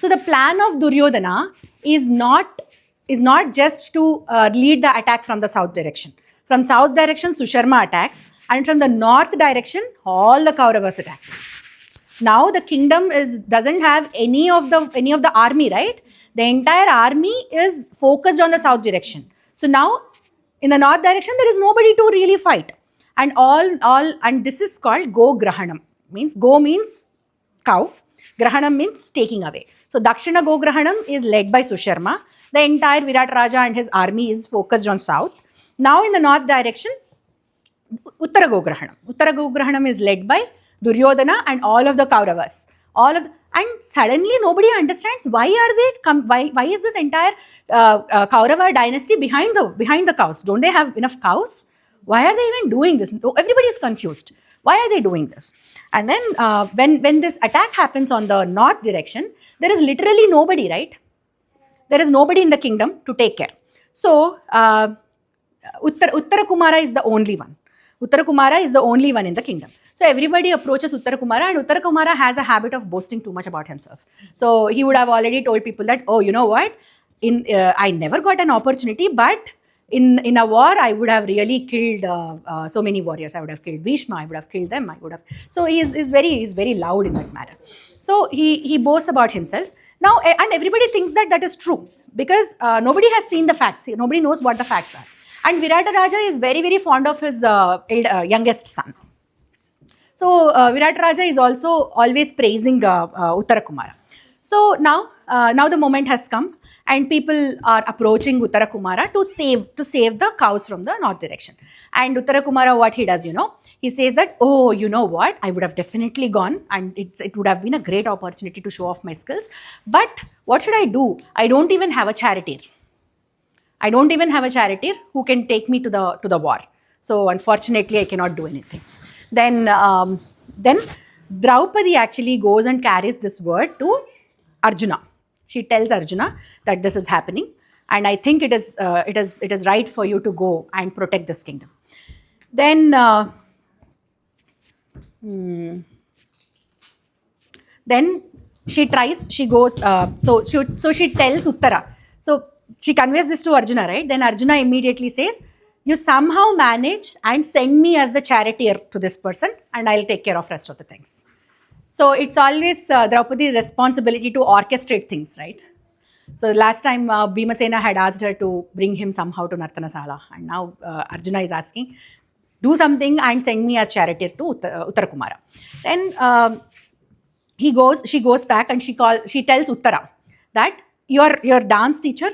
So the plan of Duryodhana is not just to lead the attack from the south direction. From south direction, Susharma attacks, and from the north direction, all the Kauravas attack. Now the kingdom doesn't have any of the army, right? The entire army is focused on the south direction. So now in the north direction, there is nobody to really fight. And and this is called Go Grahanam. Means Go means cow, Grahanam means taking away. So Dakshina Go Grahanam is led by Susharma. The entire Virat Raja and his army is focused on south. Now in the north direction, Uttara Go Grahanam. Uttara Go Grahanam is led by Duryodhana and all of the Kauravas. And suddenly nobody understands why is this entire Kaurava dynasty behind the cows? Don't they have enough cows? Why are they even doing this? Everybody is confused. Why are they doing this? And then when this attack happens on the north direction, there is literally nobody, right? There is nobody in the kingdom to take care. So Uttara Kumara is the only one. Uttara Kumara is the only one in the kingdom. So everybody approaches Uttara Kumara, and Uttara Kumara has a habit of boasting too much about himself. So he would have already told people that, oh, you know what? I never got an opportunity, but in a war, I would have really killed so many warriors. I would have killed Bhishma. I would have killed them. So he's very loud in that matter. So he boasts about himself. Now, and everybody thinks that is true, because nobody has seen the facts. Nobody knows what the facts are. And Virata Raja is very fond of his youngest son. So Virata Raja is also always praising Uttara Kumara. So now the moment has come, and people are approaching Uttara Kumara to save the cows from the north direction. And Uttara Kumara, what he does, he says that, oh, you know what, I would have definitely gone, and it would have been a great opportunity to show off my skills. But what should I do? I don't even have a charioteer. I don't even have a charioteer who can take me to the war. So unfortunately, I cannot do anything. Then Draupadi actually goes and carries this word to Arjuna. She tells Arjuna that this is happening, and I think it is right for you to go and protect this kingdom. Then she goes. So she tells Uttara. So she conveys this to Arjuna, right? Then Arjuna immediately says, you somehow manage and send me as the charioteer to this person, and I'll take care of rest of the things. So it's always Draupadi's responsibility to orchestrate things, right? So last time Bhimasena had asked her to bring him somehow to Nartanasala, and now Arjuna is asking, do something and send me as charioteer to Uttara Kumara. Then she goes back and she tells Uttara that your dance teacher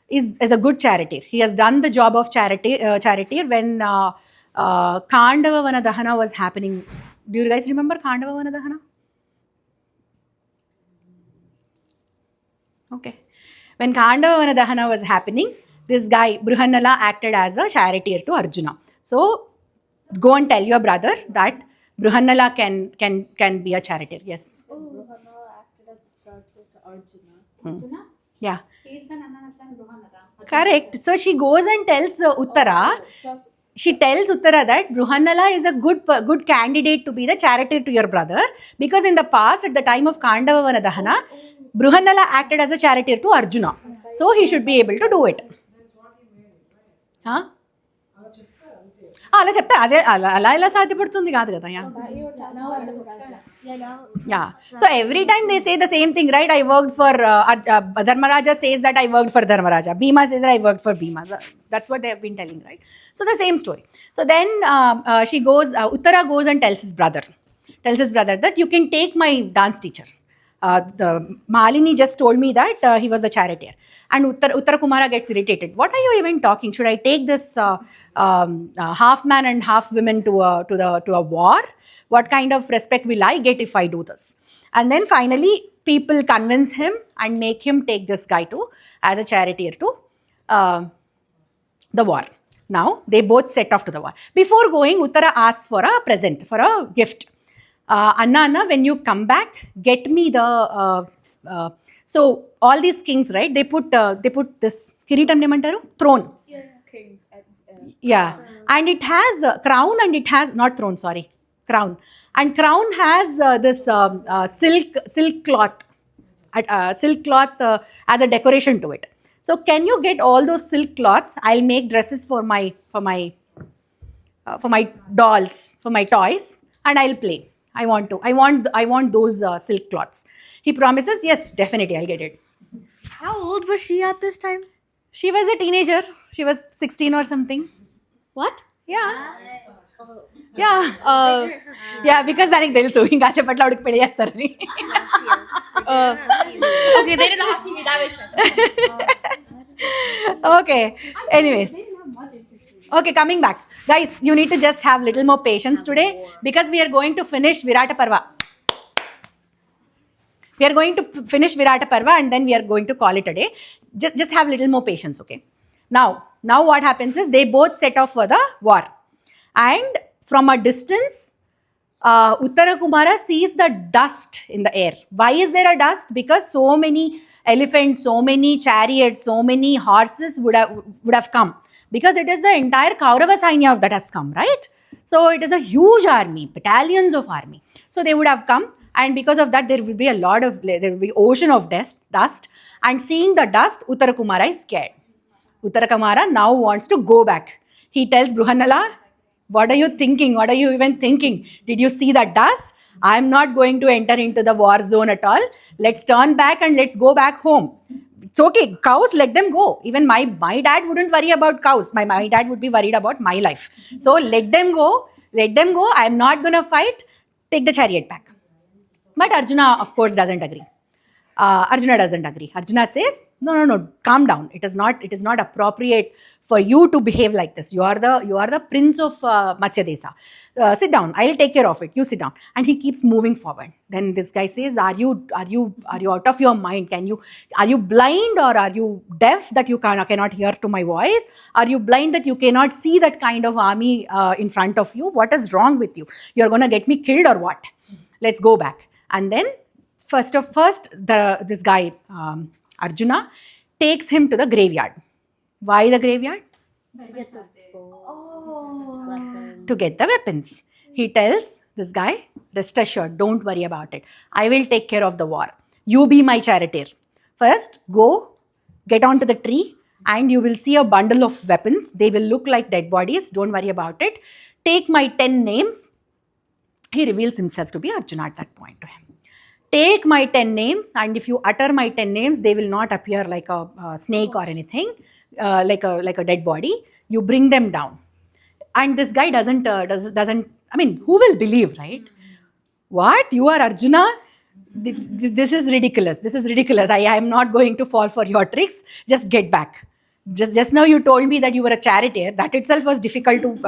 is a good charioteer. He has done the job of charioteer when Kandava Vanadahana was happening. Do you guys remember Kandava Vanadahana? Okay. When Kandava Vanadahana was happening, this guy, Brihannala, acted as a charioteer to Arjuna. So, go and tell your brother that Brihannala can be a charioteer. Yes? So, Brihannala acted as a charioteer to Arjuna. Arjuna? Yeah. He is the Nananathan Brihannala. Correct. So, she goes and tells Uttara, she tells Uttara that Brihannala is a good candidate to be the charioteer to your brother, because in the past, at the time of Kandava Vanadahana, Brihannala acted as a charioteer to Arjuna. So he should be able to do it. Huh? అలా చెప్తారు అదే అలా ఎలా సాధ్యపడుతుంది కాదు కదా yeah so every time they say the same thing right I worked for Dharmaraja says that I worked for Dharmaraja Bhima says that I worked for Bhima that's what they have been telling right so the same story so then she goes Uttara goes and tells his brother that you can take my dance teacher. The Malini just told me that he was a charioteer. And Uttara Kumara gets irritated. What are you even talking? Should I take this half man and half women to a war? What kind of respect will I get if I do this? And then finally, people convince him and make him take this guy as a charioteer to the war. Now, they both set off to the war. Before going, Uttara asks for a present, for a gift. Anna, when you come back, get me the... so, all these kings, right, they put this kiritam nemantaru throne. King. Yeah, and it has a crown, and it has not throne, sorry, crown, and crown has this silk cloth silk cloth as a decoration to it. So can you get all those silk cloths? I'll make dresses for my dolls, for my toys, and I'll play. I want those silk cloths. He promises, yes, definitely, I'll get it. How old was she at this time? She was a teenager. She was 16 or something. What? Yeah. Yeah. Yeah, because దానికి తెలుసు ఇంకా చెప్పట్లో ఆవిడకి పెళ్లి చేస్తారని. Okay, they didn't have TV. That makes sense. Okay. Anyways. Okay, coming back. Guys, you need to just have little more patience today because we are going to finish Virata Parva. We are going to finish Virata Parva and then we are going to call it a day. Just have little more patience, okay? Now what happens is they both set off for the war. And from a distance, Uttara Kumara sees the dust in the air. Why is there a dust? Because so many elephants, so many chariots, so many horses would have come. Because it is the entire Kaurava Sainya that has come, right? So it is a huge army, battalions of army. So they would have come, and because of that, there will be there will be ocean of dust. And seeing the dust, Uttara Kumara is scared. Uttara Kumara now wants to go back. He tells Bruhannala, what are you thinking? What are you even thinking? Did you see that dust? I'm not going to enter into the war zone at all. Let's turn back and let's go back home. It's okay. Cows, let them go. Even my dad wouldn't worry about cows. My dad would be worried about my life. So let them go. Let them go. I'm not going to fight. Take the chariot back. But Arjuna, of course, doesn't agree. Arjuna doesn't agree. Arjuna says, no, calm down. It is not appropriate for you to behave like this. You are the prince of Matsya Desa. Sit down. I'll take care of it. You sit down. And he keeps moving forward. Then this guy says, are you out of your mind? Are you blind or are you deaf that you cannot hear to my voice? Are you blind that you cannot see that kind of army in front of you? What is wrong with you? You're going to get me killed or what? Let's go back. And then First, this guy, Arjuna, takes him to the graveyard. Why the graveyard? To get the weapons. He tells this guy, rest assured, don't worry about it. I will take care of the war. You be my charioteer. First, go, get onto the tree, and you will see a bundle of weapons. They will look like dead bodies. Don't worry about it. Take my 10 names. He reveals himself to be Arjuna at that point to him. Take my 10 names, and if you utter my 10 names, they will not appear like a snake or anything, like a dead body. You bring them down. And this guy doesn't, I mean, who will believe, right? What? You are Arjuna? This is ridiculous. This is ridiculous. I am not going to fall for your tricks. Just get back. Just now you told me that you were a charioteer. That itself was difficult to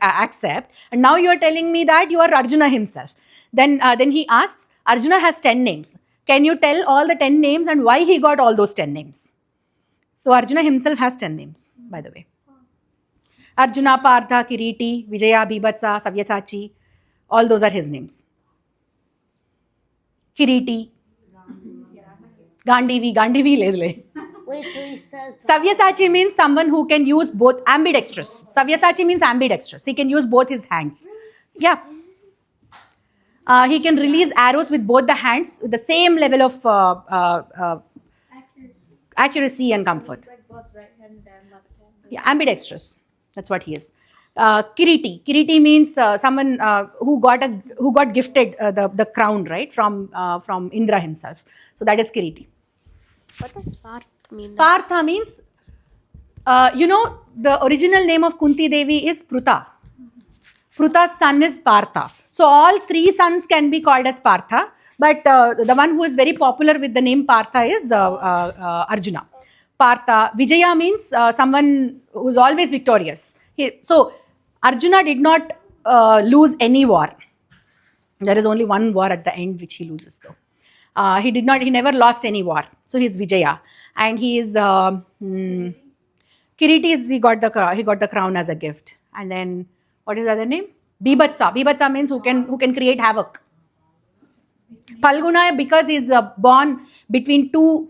accept. And now you are telling me that you are Arjuna himself. Then he asks, Arjuna has 10 names. Can you tell all the 10 names and why he got all those 10 names? So Arjuna himself has 10 names, by the way. Arjuna, Partha, Kiriti, Vijaya, Bibhatsa, Savyasachi, all those are his names. Kiriti, Gandivi ledle. Wait, so he says Savyasachi means someone who can use both ambidextrous. Savyasachi means ambidextrous. He can use both his hands. Yeah. He can release arrows with both the hands with the same level of accuracy and comfort. it's like both right hand and left hand. Yeah, ambidextrous. That's what he is. Kiriti means someone who got gifted the crown, right, from Indra himself. So that is Kiriti. What does Parth mean? Partha means, the original name of Kunti Devi is Pruta. Pruta's son is Partha. So all 3 sons can be called as Partha, but the one who is very popular with the name Partha is Arjuna. Partha. Vijaya means someone who is always victorious. So Arjuna did not lose any war. There is only one war at the end which he loses though. He never lost any war. So he is Vijaya. And he is, Kiriti is, he got the crown as a gift. And then, what is the other name? Bibhatsa. Bibhatsa means who can create havoc. Palguna, because he is born between two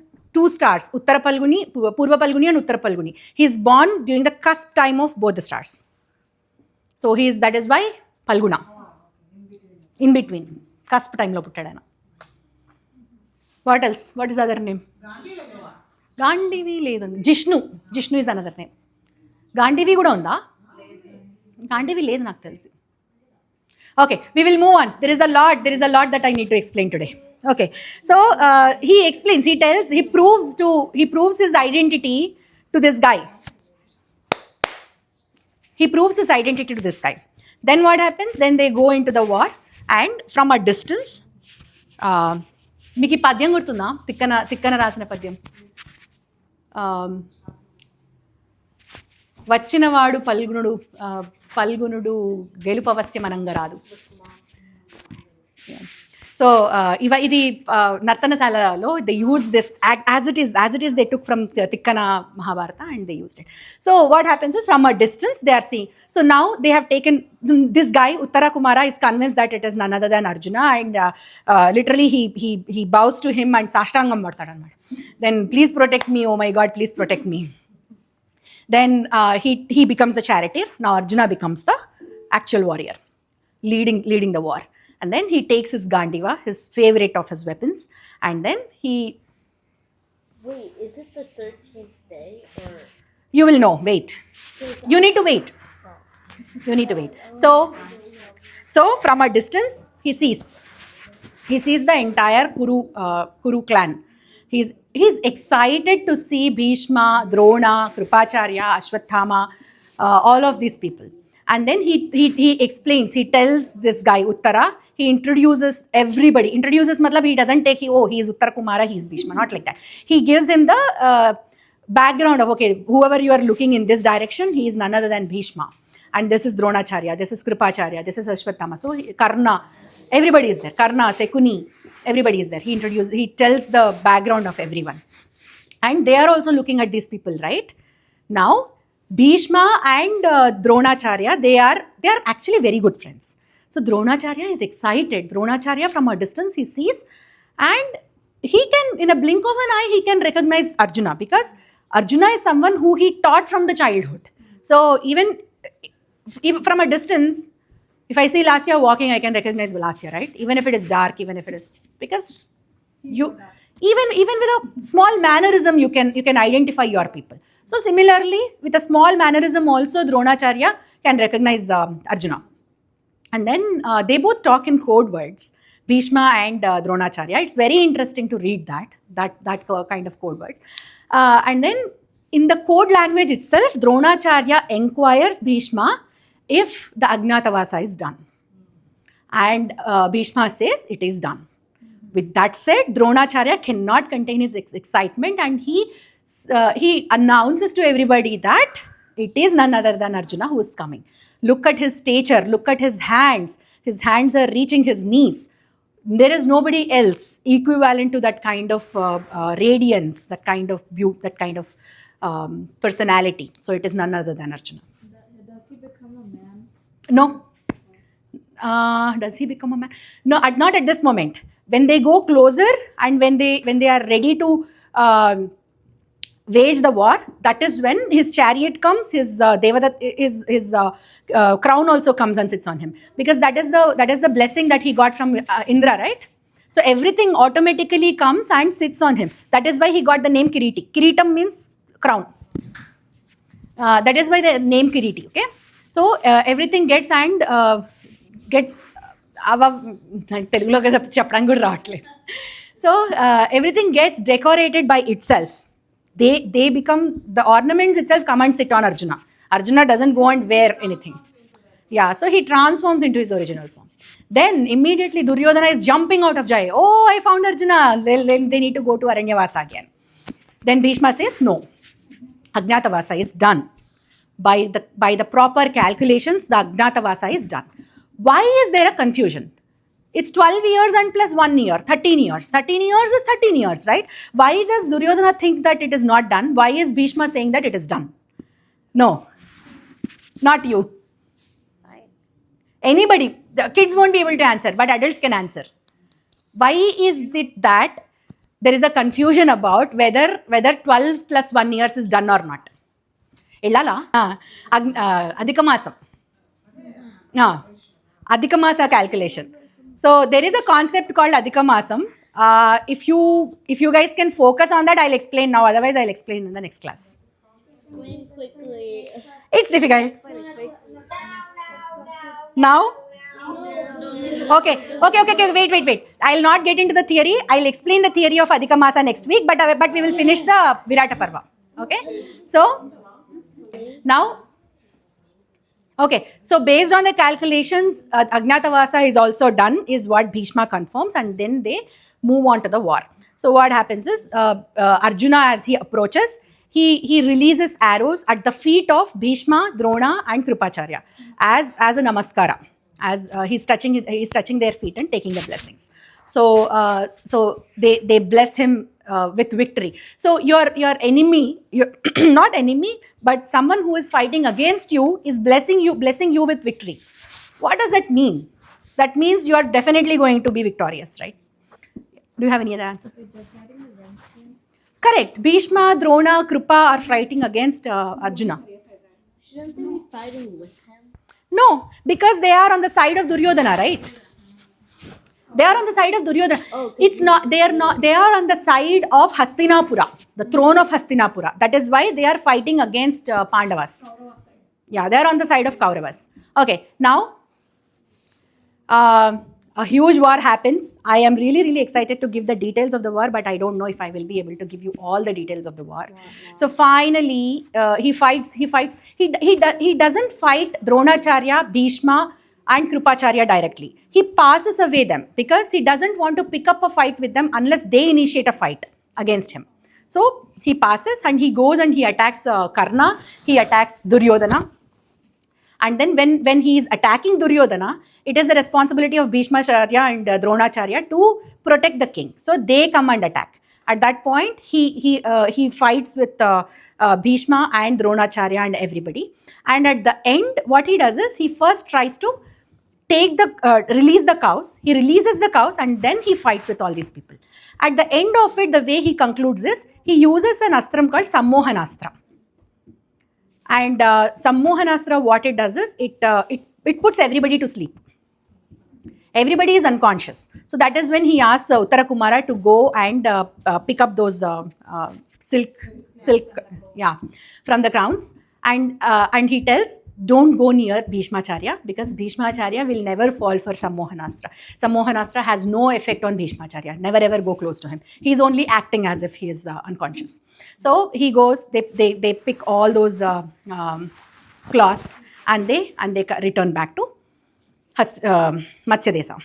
stars, Uttara Palguni, Purva Palguni and Uttara Palguni. He is born during the cusp time of both the stars. So that is why Palguna. In between. Cusp time lo puttadana. What else? What is the other name? Gandivi ledu. Jishnu is another name. Gandivi kuda unda? Gandivi ledu నాకు తెలుసు. Okay, we will move on. There is a lot that I need to explain today. Okay, so he explains, he proves his identity to this guy. He proves his identity to this guy. Then what happens? Then they go into the war, and from a distance, మీకు ఈ పద్యం గుర్తుందా? తిక్కన రాసిన పద్యం. వచ్చినవాడు పల్గునుడు గెలుపవశ్యమనంగా రాదు. So ఇది నర్తనశాలలో they used this as it is they took from Tikkana Mahabharata and they used it. So what happens is, from a distance they are seeing. So now they have taken this guy, Uttara Kumara is convinced that it is none other than Arjuna, and literally he bows to him and sashtangam martadu annamata. Then, please protect me, oh my God, please protect me. Then he becomes the charioteer. Now Arjuna becomes the actual warrior, leading the war. And then he takes his Gandiva, his favorite of his weapons, and then he... Wait, is it the 13th day or? You will know, wait. You need to wait. So from a distance, he sees the entire Kuru clan. He's excited to see Bhishma, Drona, Kripacharya, Ashwathama, all of these people. And then he explains, he tells this guy, Uttara, he introduces everybody. Introduces matlab he doesn't take, he is Uttara Kumara, he is Bhishma, not like that. He gives him the background of, okay, whoever you are looking in this direction, he is none other than Bhishma. And this is Dronacharya, this is Kripacharya, this is Ashwathama. So Karna, everybody is there. Karna, Sekuni, everybody is there. He tells the background of everyone. And they are also looking at these people, right? Now, Bhishma and Dronacharya, they are actually very good friends. So Dronacharya is excited. Dronacharya, from a distance, he sees, and he can, in a blink of an eye, he can recognize Arjuna, because Arjuna is someone who he taught from the childhood. So even from a distance, if I see Lasya walking, I can recognize Lasya, right? Even if it is dark, even if it is, because you even with a small mannerism, you can identify your people. So similarly, with a small mannerism also, Dronacharya can recognize Arjuna. And then they both talk in code words, Bhishma and Dronacharya. It's very interesting to read that kind of code words. And then in the code language itself, Dronacharya inquires Bhishma if the Ajnatavasa is done. And Bhishma says it is done. With that said, Dronacharya cannot contain his excitement, and he announces to everybody that it is none other than Arjuna who is coming. Look at his stature, look at his hands. His hands are reaching his knees. There is nobody else equivalent to that kind of radiance, that kind of beauty, that kind of personality. So it is none other than Arjuna. Does he become a man? No. Does he become a man? No, not at this moment. When they go closer and when they are ready to wage the war, that is when his chariot comes, his Devadat, his crown also comes and sits on him, because that is the blessing that he got from Indra, right? So everything automatically comes and sits on him. That is why he got the name Kiriti. Kiritam means crown. That is why the name Kiriti. Okay, so everything gets Telugulo kada cheppadam kuda ravatledu. So everything gets decorated by itself. They become, the ornaments itself come and sit on Arjuna. Arjuna doesn't go and wear anything. Yeah, so he transforms into his original form. Then immediately Duryodhana is jumping out of joy. Oh, I found Arjuna. They need to go to Aranyavasa again. Then Bhishma says, no, Ajnatavasa is done. By the proper calculations, the Ajnatavasa is done. Why is there a confusion? It's 12 years and plus 1 year, 13 years. 13 years is 13 years, right? Why does Duryodhana think that it is not done? Why is Bhishma saying that it is done? No, not you. Anybody, the kids won't be able to answer, but adults can answer. Why is it that there is a confusion about whether 12 plus 1 years is done or not? Illala? Adhikamasam. Adhikamasa calculation. So there is a concept called Adhikamasam. If you guys can focus on that, I'll explain now. Otherwise, I'll explain in the next class. Explain quickly. It's difficult. Now? Okay. Wait. I'll not get into the theory. I'll explain the theory of Adhika Masa next week, but we will finish the Virata Parva. Okay? So, now, okay. So, based on the calculations, Ajnatavasa is also done, is what Bhishma confirms, and then they move on to the war. So, what happens is, Arjuna, as he approaches, he releases arrows at the feet of Bhishma, Drona, and Kripacharya as a namaskara. As he's touching their feet and taking the blessings. So they bless him with victory. So your enemy, not enemy, but someone who is fighting against you is blessing you with victory. What does that mean? That means you are definitely going to be victorious, right? Do you have any other answer? Correct. Bhishma, Drona, Kripa are fighting against Arjuna. Shouldn't they be fighting with him? No, because they are on the side of Duryodhana, right? They are on the side of Duryodhana. It's not. They are not. They are on the side of Hastinapura, the throne of Hastinapura. That is why they are fighting against Pandavas. Yeah, they are on the side of Kauravas. Okay, now a huge war happens. I am really excited to give the details of the war, but I don't know if I will be able to give you all the details of the war. So finally, he fights. He doesn't fight Dronacharya, Bhishma, and Kripacharya directly. He passes away them because he doesn't want to pick up a fight with them unless they initiate a fight against him. So he passes and he goes and he attacks Karna. He attacks Duryodhana. And then when he is attacking Duryodhana, it is the responsibility of Bhishmacharya and Dronacharya to protect the king. So they come and attack. At that point, he fights with Bhishma and Dronacharya and everybody. And at the end, what he does is he first tries to release the cows. He releases the cows and then he fights with all these people. At the end of it, the way he concludes is he uses an astram called Sammohanastra. And Sammohanastra, what it does is it puts everybody to sleep. Everybody is unconscious. So that is when he asks Uttara Kumara to go and pick up those silk, from the crowns. And he tells, don't go near Bhishmacharya because Bhishmacharya will never fall for Sammohanastra. Sammohanastra has no effect on Bhishmacharya. Never ever go close to him. He is only acting as if he is unconscious. So he goes, they pick all those cloths and they return back to Matsya Desa.